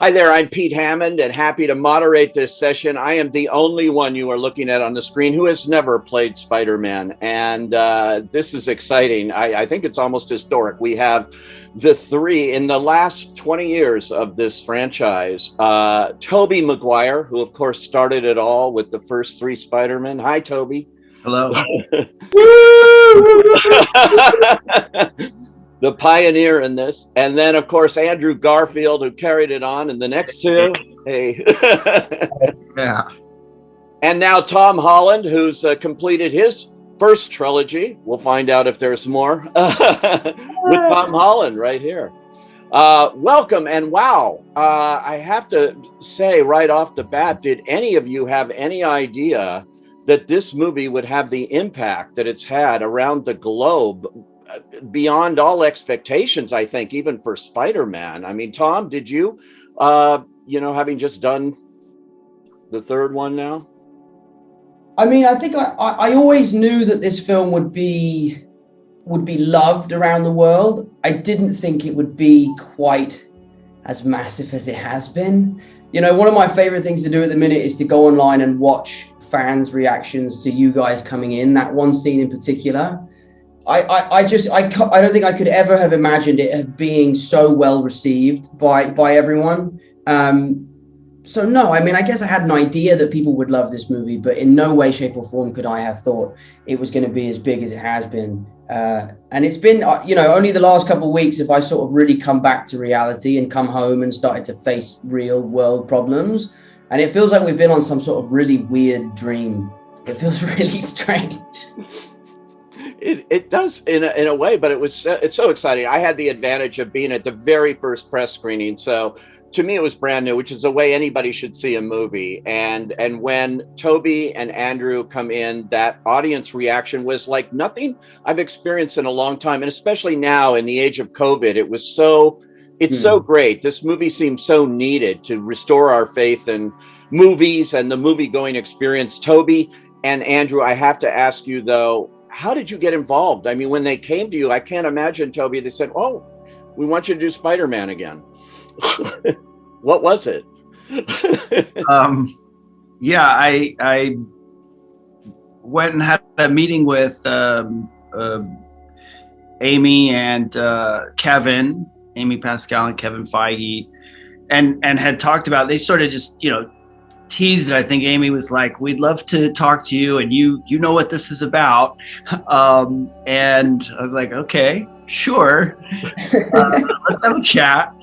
Hi there, I'm Pete Hammond and happy to moderate this session. I am the only one you are looking at on the screen who has never played Spider-Man, and this is exciting. I think it's almost historic. We have the three in the last 20 years of this franchise. Tobey Maguire, who of course started it all with the first three Spider-Men. Hi, Tobey. Hello. The pioneer in this. And then, of course, Andrew Garfield, who carried it on in the next two. Hey. Yeah. And now Tom Holland, who's completed his first trilogy. We'll find out if there's more with Tom Holland right here. Welcome and wow. I have to say right off the bat, did any of you have any idea that this movie would have the impact that it's had around the globe beyond all expectations, I think, even for Spider-Man? I mean, Tom, did you, having just done the third one now? I mean, I think I always knew that this film would be loved around the world. I didn't think it would be quite as massive as it has been. You know, one of my favorite things to do at the minute is to go online and watch fans' reactions to you guys coming in. That one scene in particular, I don't think I could ever have imagined it being so well received by everyone. So no, I mean, I guess I had an idea that people would love this movie, but in no way, shape or form could I have thought it was going to be as big as it has been. And it's been, only the last couple of weeks have I sort of really come back to reality and come home and started to face real world problems. And it feels like we've been on some sort of really weird dream. It feels really strange. It does in a way, but it's so exciting. I had the advantage of being at the very first press screening, so to me it was brand new, which is the way anybody should see a movie. And when Tobey and Andrew come in, that audience reaction was like nothing I've experienced in a long time, and especially now in the age of COVID, it's so great. This movie seems so needed to restore our faith in movies and the movie going experience. Tobey and Andrew, I have to ask you though, how did you get involved? I mean, when they came to you, I can't imagine, Tobey, they said, "Oh, we want you to do Spider-Man again." What was it? I went and had a meeting with Amy and Kevin, Amy Pascal and Kevin Feige, and had talked about, they sort of just, teased it. I think Amy was like, "We'd love to talk to you, and you know what this is about." And I was like, "Okay, sure, let's have a chat."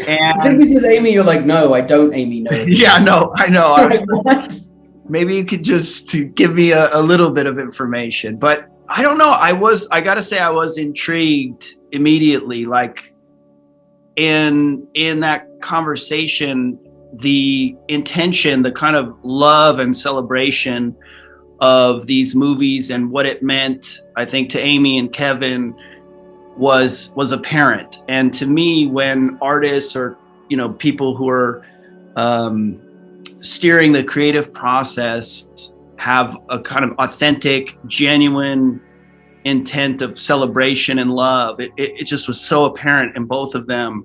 And I think this is Amy. You're like, "No, I don't, Amy. No." Yeah, no, I know. What? Maybe you could just give me a little bit of information, but I don't know. I gotta say, I was intrigued immediately. Like in that conversation, the intention, the kind of love and celebration of these movies and what it meant, I think, to Amy and Kevin was apparent. And to me, when artists or people who are steering the creative process have a kind of authentic, genuine intent of celebration and love, it just was so apparent in both of them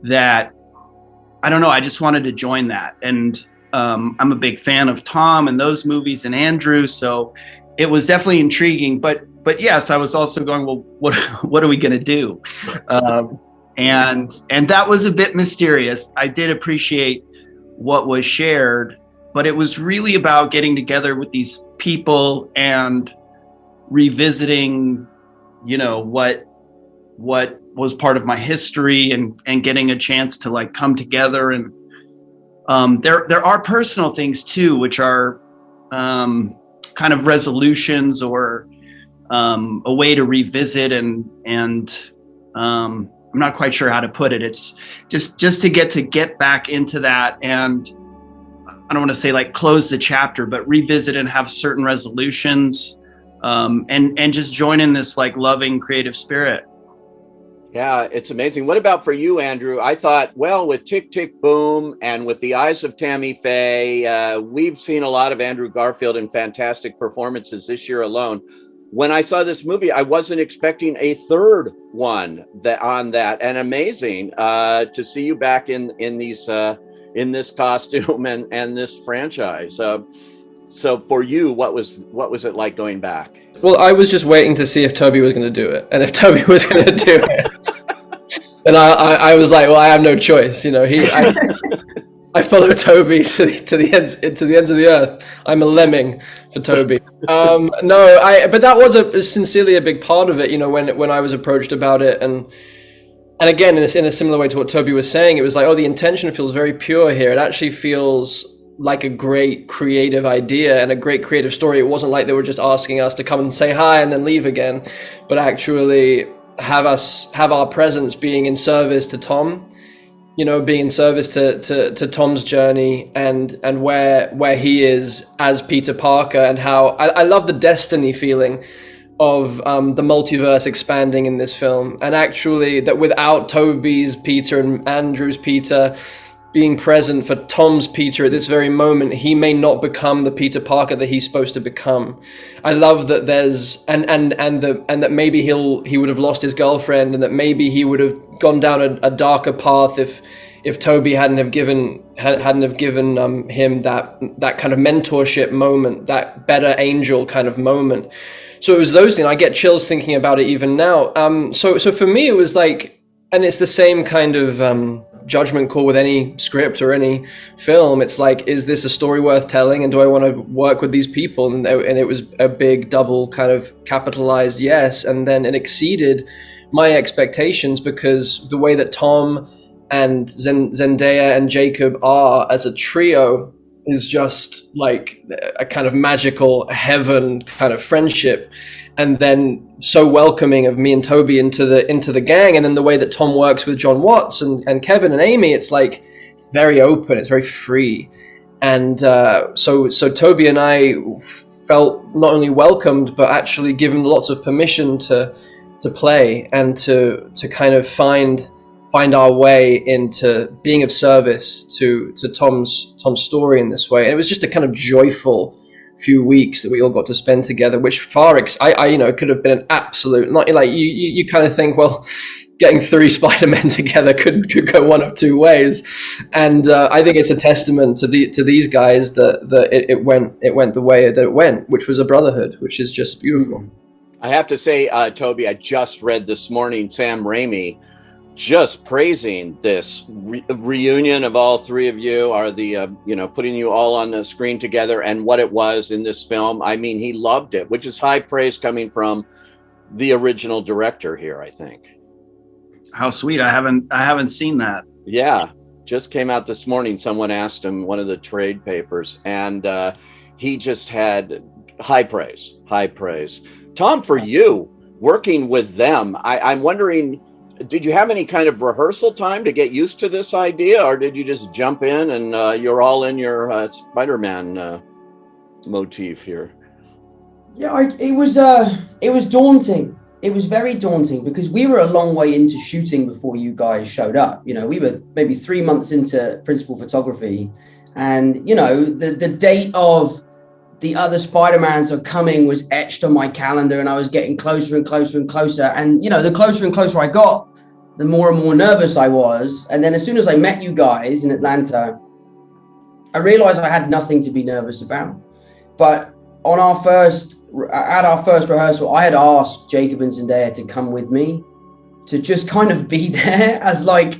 that, I don't know, I just wanted to join that. And I'm a big fan of Tom and those movies and Andrew, so it was definitely intriguing. But yes, I was also going, well, what are we going to do? And that was a bit mysterious. I did appreciate what was shared, but it was really about getting together with these people and revisiting, what was part of my history and getting a chance to like come together. And there are personal things too, which are kind of resolutions or a way to revisit and I'm not quite sure how to put it. It's just to get back into that, and I don't want to say like close the chapter, but revisit and have certain resolutions, and just join in this like loving creative spirit. Yeah, it's amazing. What about for you, Andrew? I thought, well, with Tick, Tick, Boom and with the eyes of Tammy Faye, we've seen a lot of Andrew Garfield in fantastic performances this year alone. when I saw this movie, I wasn't expecting a third one on that, and amazing to see you back in this costume and this franchise. So for you, what was it like going back? Well, I was just waiting to see if Tobey was going to do it, and if Tobey was going to do it, then I was like, well, I have no choice. I follow Tobey to the ends of the earth. I'm a lemming for Tobey. But that was sincerely a big part of it. When I was approached about it, and again, in a similar way to what Tobey was saying, it was like, the intention feels very pure here. It actually feels like a great creative idea and a great creative story. It wasn't like they were just asking us to come and say hi and then leave again, but actually have our presence being in service to Tom. Being in service to Tom's journey and where he is as Peter Parker, and how I love the destiny feeling of the multiverse expanding in this film, and actually that without Tobey's Peter and Andrew's Peter being present for Tom's Peter at this very moment, he may not become the Peter Parker that he's supposed to become. I love that there's and that maybe he would have lost his girlfriend, and that maybe he would have gone down a darker path if Tobey hadn't have given him that kind of mentorship moment, that better angel kind of moment. So it was those things. I get chills thinking about it even now. So for me, it was like, and it's the same kind of judgment call with any script or any film. It's like, is this a story worth telling, and do I want to work with these people? And it was a big double kind of capitalized yes, and then it exceeded my expectations, because the way that Tom and Zendaya and Jacob are as a trio is just like a kind of magical heaven kind of friendship, and then so welcoming of me and Tobey into the gang. And then the way that Tom works with John Watts and Kevin and Amy, it's like, it's very open, it's very free. And so Tobey and I felt not only welcomed, but actually given lots of permission to play and to kind of find our way into being of service to Tom's story in this way. And it was just a kind of joyful few weeks that we all got to spend together, which it could have been an absolute, not like you kind of think, well, getting 3 Spider-Men together could go one of 2 ways. And I think it's a testament to these guys that it went the way that it went, which was a brotherhood, which is just beautiful. I have to say, Tobey, I just read this morning Sam Raimi just praising this reunion of all 3 of you, are the putting you all on the screen together, and what it was in this film. I mean, he loved it, which is high praise coming from the original director here, I think. How sweet. I haven't seen that. Yeah, just came out this morning. Someone asked him, one of the trade papers, and he just had high praise. Tom, for you working with them, I'm wondering, did you have any kind of rehearsal time to get used to this idea, or did you just jump in and you're all in your Spider-Man motif here? Yeah, it was daunting. It was very daunting, because we were a long way into shooting before you guys showed up. We were maybe 3 months into principal photography, and the date of the other Spider-Mans are coming was etched on my calendar, and I was getting closer and closer and closer. And, the closer and closer I got, the more and more nervous I was. And then as soon as I met you guys in Atlanta, I realized I had nothing to be nervous about. But at our first rehearsal, I had asked Jacob and Zendaya to come with me, to just kind of be there as like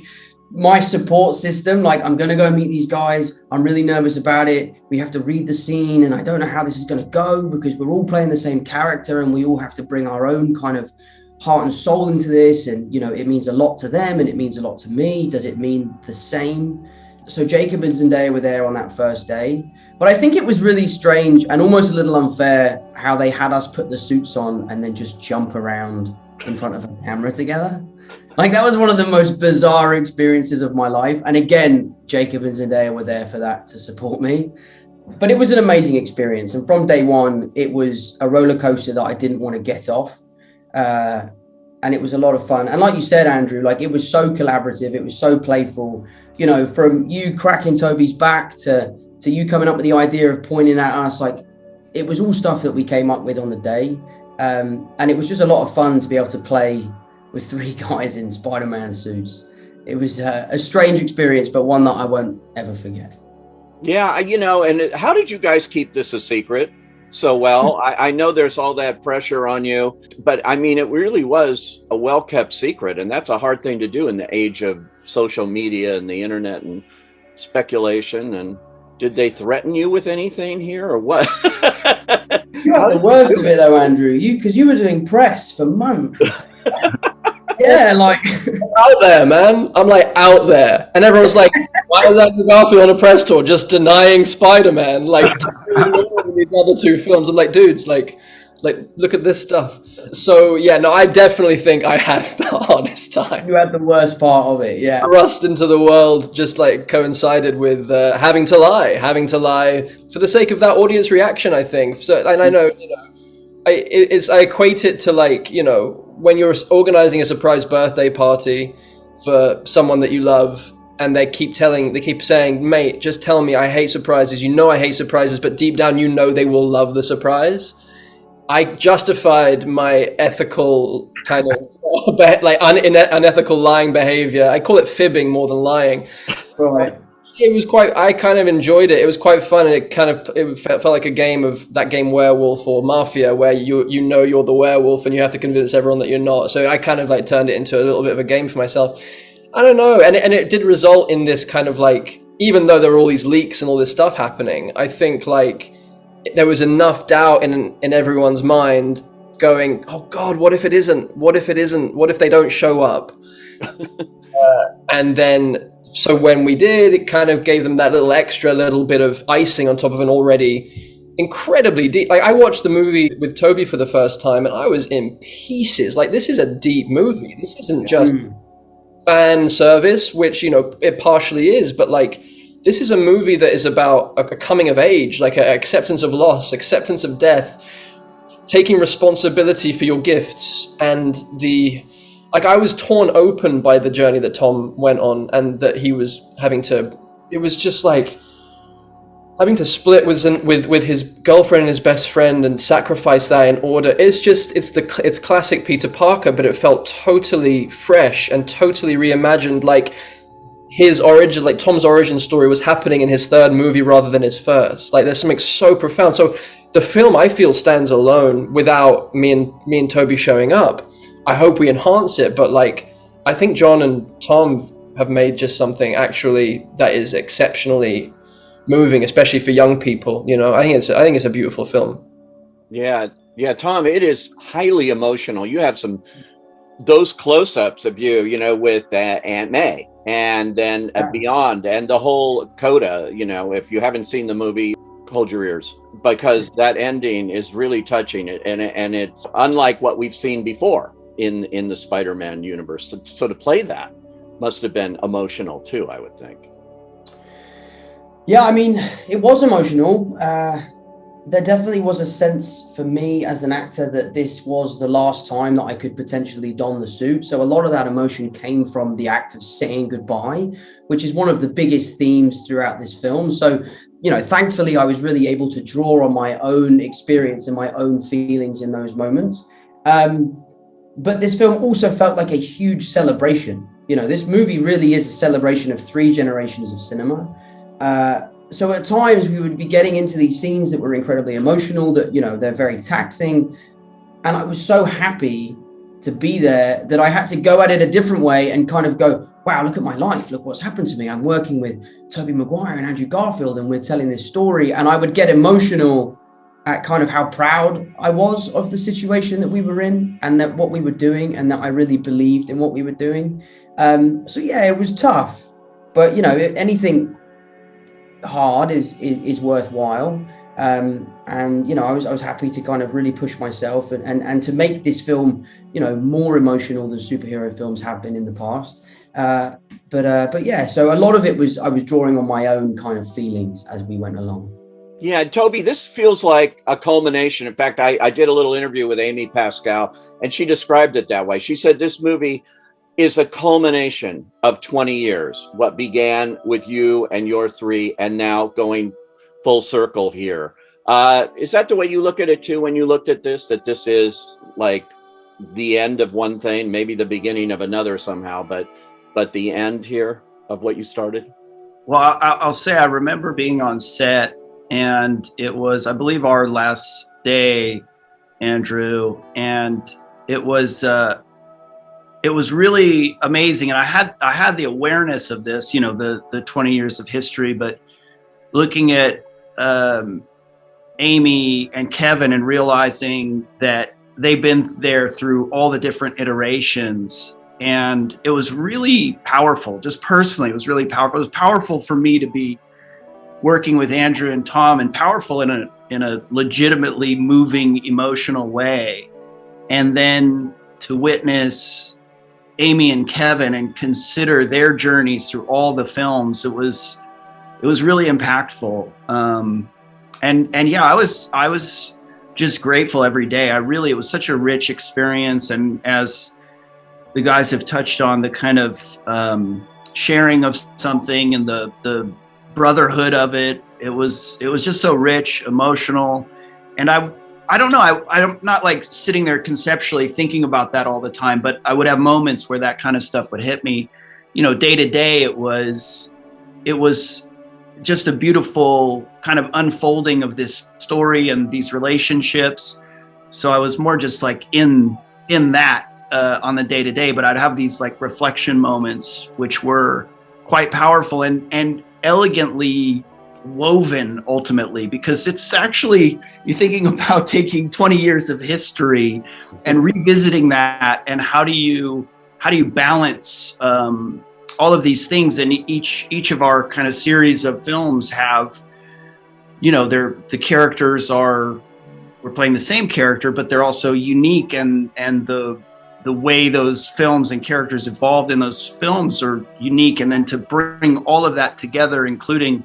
my support system. Like, I'm going to go meet these guys. I'm really nervous about it. We have to read the scene, and I don't know how this is going to go, because we're all playing the same character, and we all have to bring our own kind of heart and soul into this. And, it means a lot to them, and it means a lot to me. Does it mean the same? So Jacob and Zendaya were there on that first day. But I think it was really strange and almost a little unfair how they had us put the suits on and then just jump around in front of a camera together. Like, that was one of the most bizarre experiences of my life. And again, Jacob and Zendaya were there for that, to support me. But it was an amazing experience. And from day one, it was a roller coaster that I didn't want to get off. And it was a lot of fun. And like you said, Andrew, like, it was so collaborative. It was so playful, from you cracking Tobey's back to you coming up with the idea of pointing at us. Like, it was all stuff that we came up with on the day. And it was just a lot of fun to be able to play with three guys in Spider-Man suits. It was a strange experience, but one that I won't ever forget. Yeah, and how did you guys keep this a secret so well? I know there's all that pressure on you, but I mean, it really was a well-kept secret, and that's a hard thing to do in the age of social media and the internet and speculation. And did they threaten you with anything here or what? You had the worst of it though, Andrew, because you were doing press for months. Yeah, like out there, man. I'm like out there, and everyone's like, "Why is Andrew Garfield on a press tour just denying Spider-Man? Like these other two films." I'm like, dudes, like look at this stuff. So yeah, no, I definitely think I had the hardest time. You had the worst part of it, yeah. Thrust into the world just like coincided with having to lie for the sake of that audience reaction. I think so, and I know, I equate it to like, when you're organizing a surprise birthday party for someone that you love, and they keep saying, mate, just tell me, I hate surprises. I hate surprises, but deep down, they will love the surprise. I justified my ethical kind of like unethical lying behavior. I call it fibbing more than lying. Right. I kind of enjoyed it. It was quite fun, and it felt like a game of that game Werewolf or Mafia, where you're the werewolf and you have to convince everyone that you're not. So I kind of like turned it into a little bit of a game for myself. I don't know, and it did result in this kind of like, even though there were all these leaks and all this stuff happening, I think like there was enough doubt in everyone's mind going, oh God, what if it isn't? What if they don't show up? And then, so when we did, it kind of gave them that little bit of icing on top of an already incredibly deep. Like I watched the movie with Toby for the first time, and I was in pieces. Like, this is a deep movie. This isn't just fan service, which it partially is, but like this is a movie that is about a coming of age, like an acceptance of loss, acceptance of death, taking responsibility for your gifts, and I was torn open by the journey that Tom went on, and that he was it was just like having to split with his girlfriend and his best friend and sacrifice that in order. It's classic Peter Parker, but it felt totally fresh and totally reimagined. Like his origin, like Tom's origin story was happening in his third movie rather than his first. Like there's something so profound. So the film, I feel, stands alone without me and Toby showing up. I hope we enhance it, but like I think John and Tom have made just something actually that is exceptionally moving, especially for young people. I think it's a beautiful film. Yeah, Tom, it is highly emotional. You have those close-ups of you, with Aunt May, and then beyond, and the whole coda. If you haven't seen the movie, hold your ears, because that ending is really touching, and it's unlike what we've seen before in the Spider-Man universe. So to play that must have been emotional too, I would think. Yeah, I mean, it was emotional. There definitely was a sense for me as an actor that this was the last time that I could potentially don the suit. So a lot of that emotion came from the act of saying goodbye, which is one of the biggest themes throughout this film. So, thankfully, I was really able to draw on my own experience and my own feelings in those moments. But this film also felt like a huge celebration. This movie really is a celebration of 3 generations of cinema. So at times we would be getting into these scenes that were incredibly emotional, that, they're very taxing. And I was so happy to be there that I had to go at it a different way and kind of go, wow, look at my life. Look what's happened to me. I'm working with Tobey Maguire and Andrew Garfield, and we're telling this story. And I would get emotional at kind of how proud I was of the situation that we were in, and that what we were doing, and that I really believed in what we were doing. So yeah, it was tough, but anything hard is worthwhile. And I was happy to kind of really push myself and to make this film more emotional than superhero films have been in the past. But yeah, so a lot of it was I was drawing on my own kind of feelings as we went along. Yeah, Toby, this feels like a culmination. In fact, I did a little interview with Amy Pascal, and she described it that way. She said this movie is a culmination of 20 years, what began with you and your 3, and now going full circle here. Is that the way you look at it too when you looked at this, that this is like the end of one thing, maybe the beginning of another somehow, but the end here of what you started? Well, I'll say I remember being on set, and it was, I believe, our last day, Andrew, and it was really amazing. And I had the awareness of this, you know, the 20 years of history, but looking at Amy and Kevin and realizing that they've been there through all the different iterations. And it was really powerful, just personally, it was really powerful. It was powerful for me to be working with Andrew and Tom, and powerful in a legitimately moving, emotional way. And then to witness Amy and Kevin and consider their journeys through all the films, it was really impactful. And yeah, I was just grateful every day. It was such a rich experience. And as the guys have touched on, the kind of sharing of something and the brotherhood of it, it was just so rich, emotional. And I don't know, I'm not like sitting there conceptually thinking about that all the time, but I would have moments where that kind of stuff would hit me. You know, day to day, it was just a beautiful kind of unfolding of this story and these relationships. So I was more just like in that on the day to day, but I'd have these like reflection moments, which were quite powerful and elegantly woven ultimately, because it's actually, you're thinking about taking 20 years of history and revisiting that, and how do you balance all of these things. And each of our kind of series of films have, you know, the characters we're playing the same character, but they're also unique, and the way those films and characters evolved in those films are unique. And then to bring all of that together, including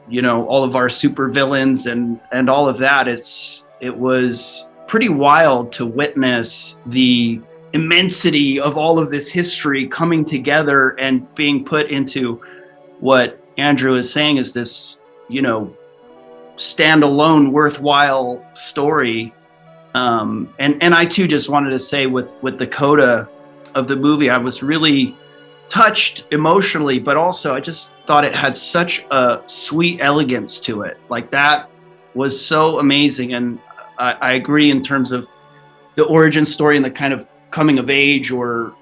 you know, all of our super villains and all of that, it was pretty wild to witness the immensity of all of this history coming together and being put into what Andrew is saying is this, you know, standalone, worthwhile story. And I too just wanted to say with the coda of the movie, I was really touched emotionally, but also I just thought it had such a sweet elegance to it. Like, that was so amazing. And I agree in terms of the origin story and the kind of coming of age, or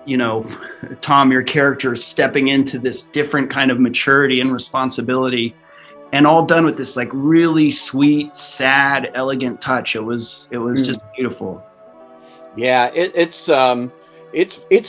you know, Tom, your character stepping into this different kind of maturity and responsibility, and all done with this like really sweet, sad, elegant touch. It was just beautiful. Yeah, it's a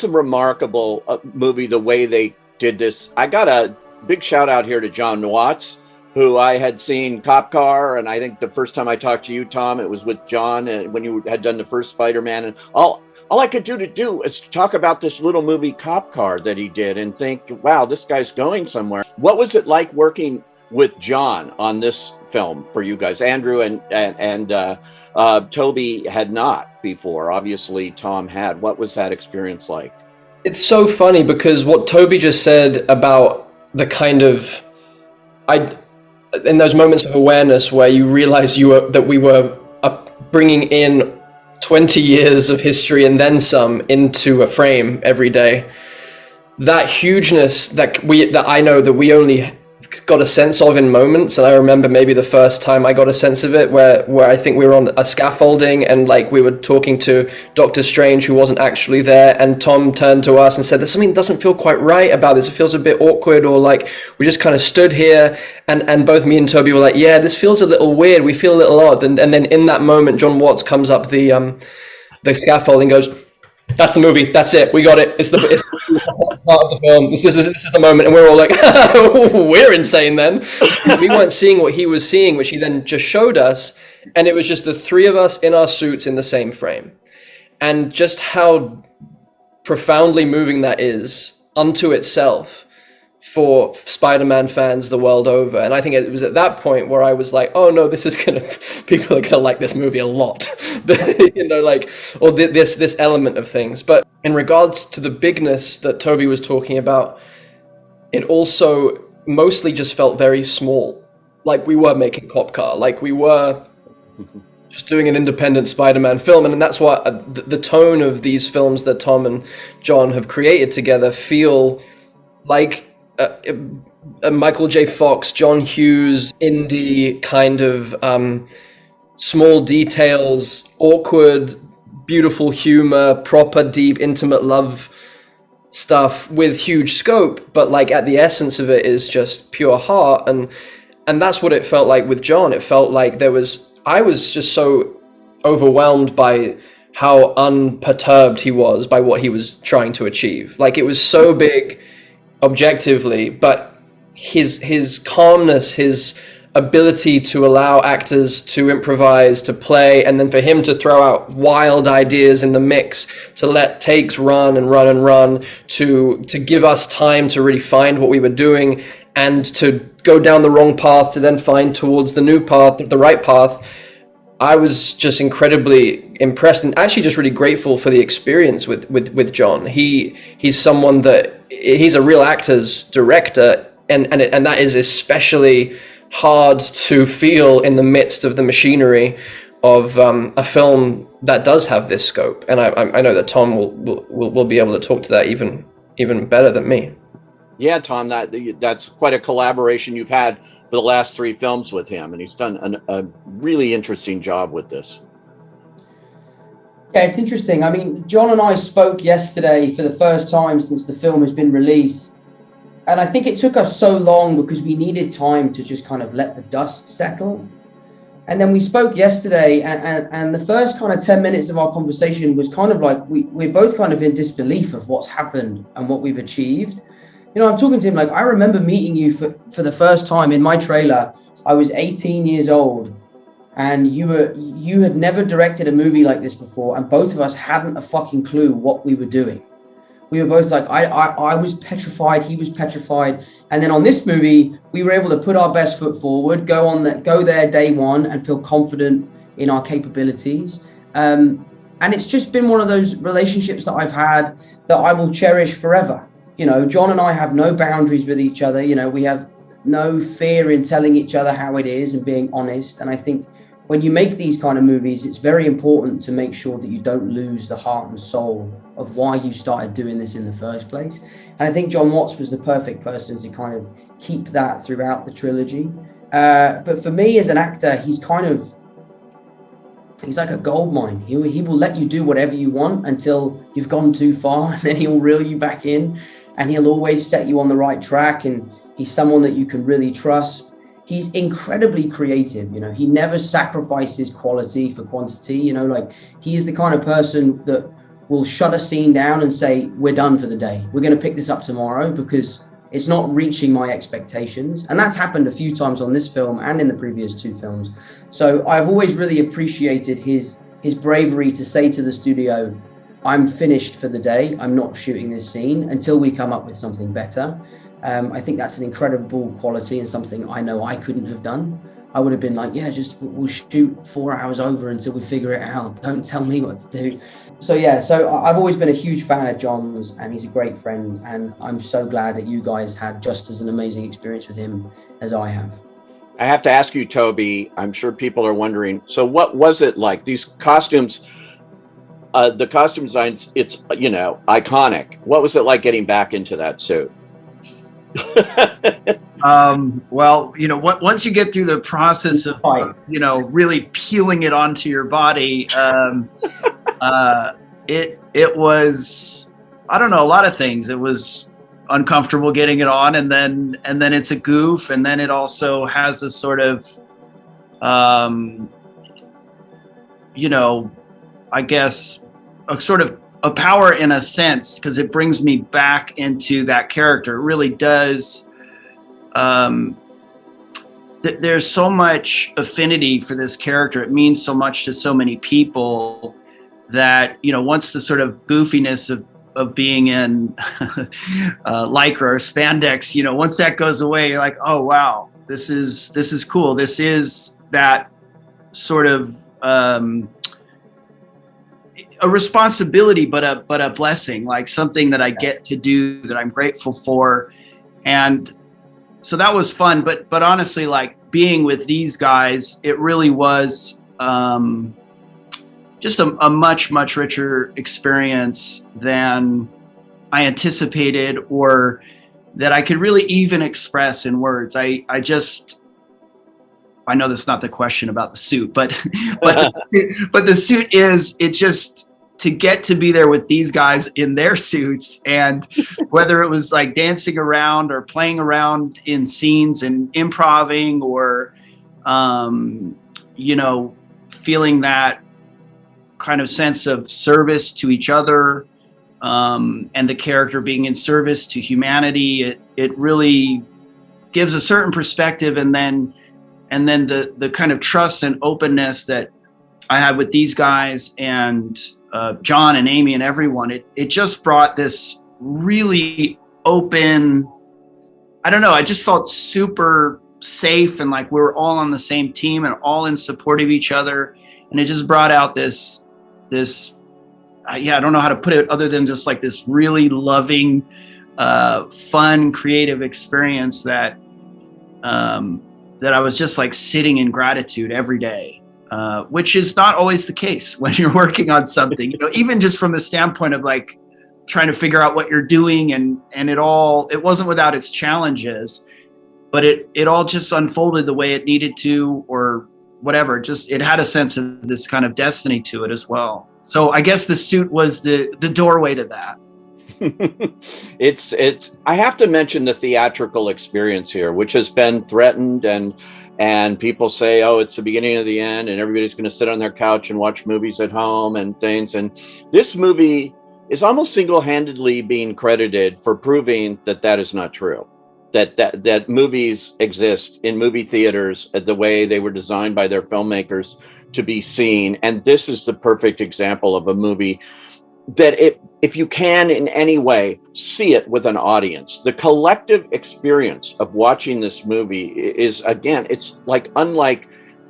remarkable movie, the way they did this. I got a big shout out here to John Watts, who I had seen Cop Car, and I think the first time I talked to you, Tom, it was with John, and when you had done the first Spider-Man, and all I could do is talk about this little movie Cop Car that he did and think, wow, this guy's going somewhere. What was it like working with John on this film for you guys? Andrew and Tobey had not before. Obviously, Tom had. What was that experience like? It's so funny because what Tobey just said about the kind of, in those moments of awareness where you realize that we were bringing in 20 years of history and then some into a frame every day. That hugeness that I know that we only got a sense of in moments, and I remember maybe the first time I got a sense of it where I think we were on a scaffolding and like we were talking to Doctor Strange, who wasn't actually there, and Tom turned to us and said, there's something that doesn't feel quite right about this, it feels a bit awkward, or like we just kind of stood here and both me and Tobey were like, yeah, this feels a little weird, we feel a little odd, and then in that moment John Watts comes up the scaffolding, goes, that's the movie, that's it, we got it, it's the part of the film, this is the moment, and we're all like, we're insane then. We weren't seeing what he was seeing, which he then just showed us, and it was just the three of us in our suits in the same frame. And just how profoundly moving that is unto itself for Spider-Man fans the world over. And I think it was at that point where I was like, oh no, people are gonna like this movie a lot. You know, like, or this element of things. But in regards to the bigness that Tobey was talking about, it also mostly just felt very small, like we were making Cop Car, like we were just doing an independent Spider-Man film. And that's why the tone of these films that Tom and John have created together feel like a Michael J. Fox, John Hughes, indie kind of small details, awkward, beautiful humor, proper, deep, intimate love stuff with huge scope, but like at the essence of it is just pure heart. And that's what it felt like with John. It felt like I was just so overwhelmed by how unperturbed he was by what he was trying to achieve. Like, it was so big objectively, but his calmness, his ability to allow actors to improvise, to play, and then for him to throw out wild ideas in the mix, to let takes run and run and run, to give us time to really find what we were doing, and to go down the wrong path to then find towards the new path, the right path. I was just incredibly impressed and actually just really grateful for the experience with John. He's someone that he's a real actor's director, and that is especially hard to feel in the midst of the machinery of a film that does have this scope. And I know that Tom will be able to talk to that even better than me. Yeah, Tom, that's quite a collaboration you've had for the last 3 films with him, and he's done a really interesting job with this. Yeah, it's interesting. I mean, John and I spoke yesterday for the first time since the film has been released. And I think it took us so long because we needed time to just kind of let the dust settle. And then we spoke yesterday, and the first kind of 10 minutes of our conversation was kind of like we're both kind of in disbelief of what's happened and what we've achieved. You know, I'm talking to him like, I remember meeting you for the first time in my trailer. I was 18 years old, and you had never directed a movie like this before, and both of us hadn't a fucking clue what we were doing. We were both like, I was petrified, he was petrified. And then on this movie, we were able to put our best foot forward, go there day one and feel confident in our capabilities. And it's just been one of those relationships that I've had that I will cherish forever. You know, John and I have no boundaries with each other. You know, we have no fear in telling each other how it is and being honest. And I think when you make these kind of movies, it's very important to make sure that you don't lose the heart and soul of why you started doing this in the first place. And I think John Watts was the perfect person to kind of keep that throughout the trilogy. But for me as an actor, he's like a gold mine. He will let you do whatever you want until you've gone too far, and then he'll reel you back in, and he'll always set you on the right track. And he's someone that you can really trust. He's incredibly creative. You know, he never sacrifices quality for quantity. You know, like, he is the kind of person that will shut a scene down and say, we're done for the day. We're going to pick this up tomorrow because it's not reaching my expectations. And that's happened a few times on this film and in the previous 2 films. So I've always really appreciated his bravery to say to the studio, I'm finished for the day. I'm not shooting this scene until we come up with something better. I think that's an incredible quality and something I know I couldn't have done. I would have been like, yeah, we'll shoot 4 hours over until we figure it out. Don't tell me what to do. So I've always been a huge fan of John's, and he's a great friend. And I'm so glad that you guys had just as an amazing experience with him as I have. I have to ask you, Toby, I'm sure people are wondering, so what was it like? These costumes, the costume designs, it's, you know, iconic. What was it like getting back into that suit? Well, you know, once you get through the process of, you know, really peeling it onto your body, it was, I don't know, a lot of things. It was uncomfortable getting it on, and then it's a goof, and then it also has a sort of, you know, I guess a sort of a power in a sense, because it brings me back into that character. It really does. There's so much affinity for this character. It means so much to so many people that, you know, once the sort of goofiness of being in lycra or spandex, you know, once that goes away, you're like, oh wow, this is cool. This is that sort of a responsibility, but a blessing, like something that I get to do that I'm grateful for. And so that was fun, but honestly, like being with these guys, it really was just a much richer experience than I anticipated, or that I could really even express in words. I know that's not the question about the suit, but the suit is, it just, to get to be there with these guys in their suits, and whether it was like dancing around or playing around in scenes and improving, or you know, feeling that kind of sense of service to each other, and the character being in service to humanity, it really gives a certain perspective. And then the kind of trust and openness that I had with these guys, and John and Amy and everyone, it just brought this really open, I don't know, I just felt super safe, and like we were all on the same team and all in support of each other. And it just brought out this I don't know how to put it other than just like this really loving, fun, creative experience that I was just like sitting in gratitude every day, which is not always the case when you're working on something, you know, even just from the standpoint of like trying to figure out what you're doing, and it wasn't without its challenges, but it all just unfolded the way it needed to, or whatever. Just, it had a sense of this kind of destiny to it as well. So I guess the suit was the doorway to that. It's I have to mention the theatrical experience here, which has been threatened, and people say, oh, it's the beginning of the end and everybody's going to sit on their couch and watch movies at home and things. And this movie is almost single-handedly being credited for proving that is not true. That movies exist in movie theaters the way they were designed by their filmmakers to be seen. And this is the perfect example of a movie that if you can in any way see it with an audience, the collective experience of watching this movie is, again, it's like unlike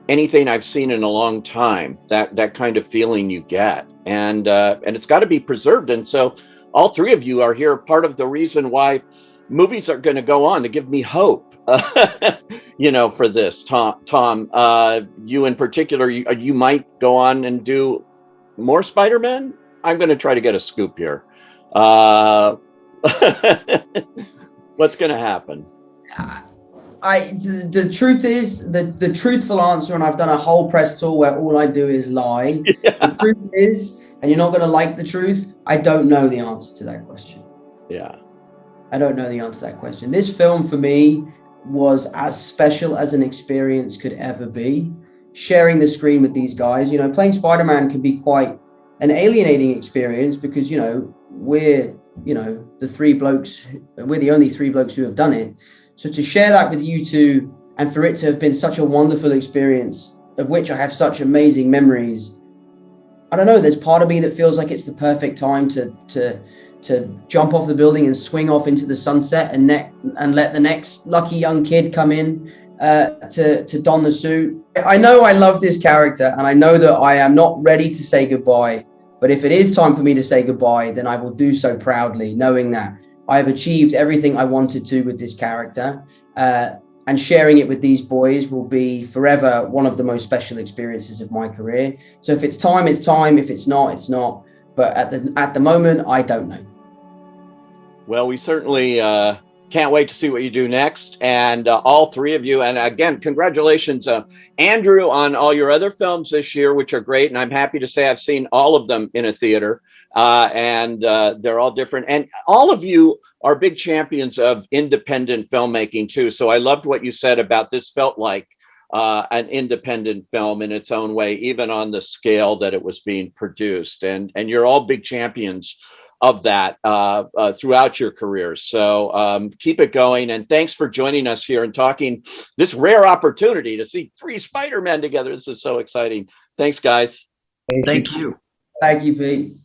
anything I've seen in a long time, that kind of feeling you get. And it's got to be preserved. And so all three of you are here, part of the reason why movies are going to go on, to give me hope, you know, for this. Tom, you in particular, you might go on and do more Spider-Man. I'm going to try to get a scoop here. What's going to happen? The truth is, the truthful answer, and I've done a whole press tour where all I do is lie. Yeah. The truth is, and you're not going to like the truth, I don't know the answer to that question. Yeah. I don't know the answer to that question. This film for me was as special as an experience could ever be. Sharing the screen with these guys, you know, playing Spider-Man can be quite an alienating experience because, you know, we're the only three blokes who have done it. So to share that with you two, and for it to have been such a wonderful experience, of which I have such amazing memories, I don't know, there's part of me that feels like it's the perfect time to jump off the building and swing off into the sunset and let the next lucky young kid come in to don the suit. I know I love this character, and I know that I am not ready to say goodbye, but if it is time for me to say goodbye, then I will do so proudly, knowing that I have achieved everything I wanted to with this character, and sharing it with these boys will be forever one of the most special experiences of my career. So if it's time, it's time. If it's not, it's not. But at the moment, I don't know. Well, we certainly can't wait to see what you do next. And all three of you, and again, congratulations, Andrew, on all your other films this year, which are great. And I'm happy to say I've seen all of them in a theater, and they're all different. And all of you are big champions of independent filmmaking too. So I loved what you said about this felt like an independent film in its own way, even on the scale that it was being produced. And you're all big champions of that throughout your careers. So keep it going. And thanks for joining us here and talking this rare opportunity to see three Spider-Men together. This is so exciting. Thanks, guys. Thank you. Thank you, Pete.